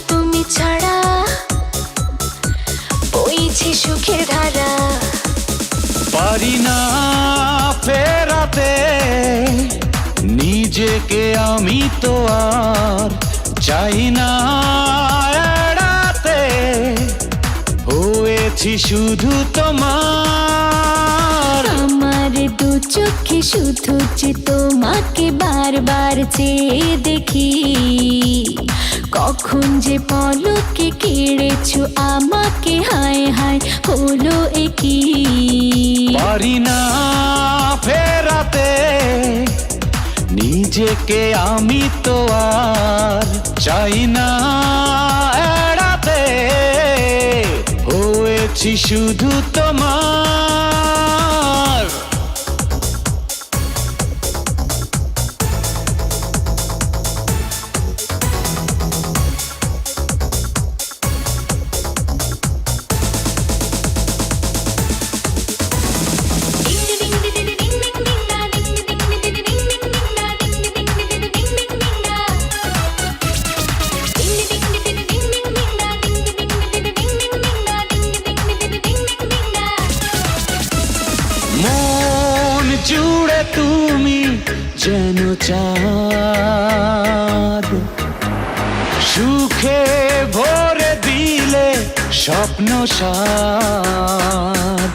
তুমি ছাড়া বইছে সুখের ধারা, পারি না ফেরাতে নিজেকে, আমি তো আর চাই না এড়াতে, হয়েছি শুধু তোমার। আমার দু চোখে শুধু যে তোমাকে বারবার চেয়ে দেখি, কখন যে পলকে কেড়েছো আমাকে, হায় হায় হলো একই। পারি না ফেরাতে নিজেকে, আমি তো আর চাই না এড়াতে, হয়েছি শুধু তোমার। মন জুড়ে তুমি যেন চাঁদ, সুখে ভরে দিলে স্বপ্ন সাদ।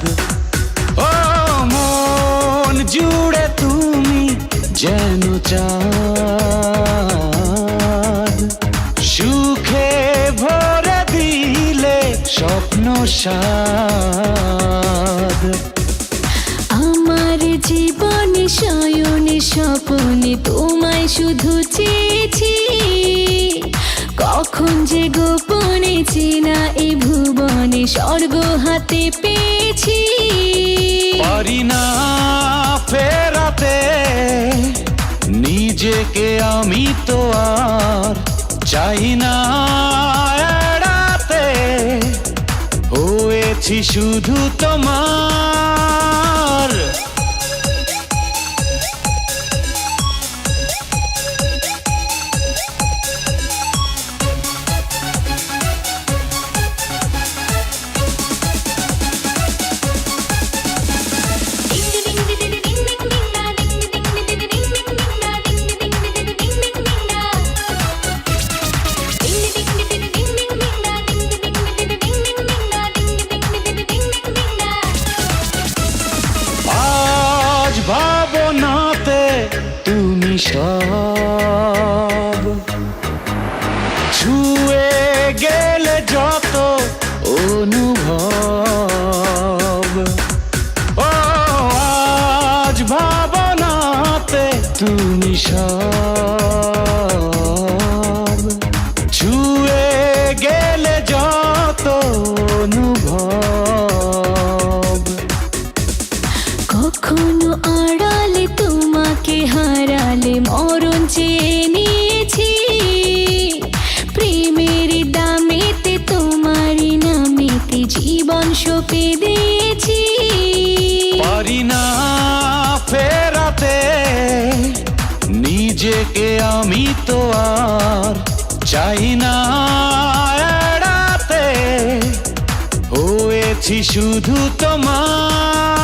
ও মন জুড়ে তুমি যেন চাঁদ, সুখে ভরে দিলে স্বপ্ন সাদ। আমার জীবনে শয়নে স্বপনে তোমায় শুধু চেয়েছি, কখন যে গোপনে চেনা এই ভুবনে স্বর্গ হাতে পেয়েছি। পারি না ফেরাতে নিজেকে, আমি তো আর চাই না এড়াতে, হয়েছি শুধু তোমার। ভাবনাতে তুমি সব ছুঁয়ে গেলে যত অনুভব, ও আজ ভাবনাতে তুমি সব ছুঁয়ে গেলে যত অনুভব। কখনো আড়ালে তোমাকে হারালে মরণ চেয়ে নিয়েছি, প্রেমের দামেতে তোমারই নামেতে জীবন সঁপে দিয়েছি। পারি না ফেরাতে নিজেকে, আমি তো আর চাই না এড়াতে, হয়েছি শুধু তোমার।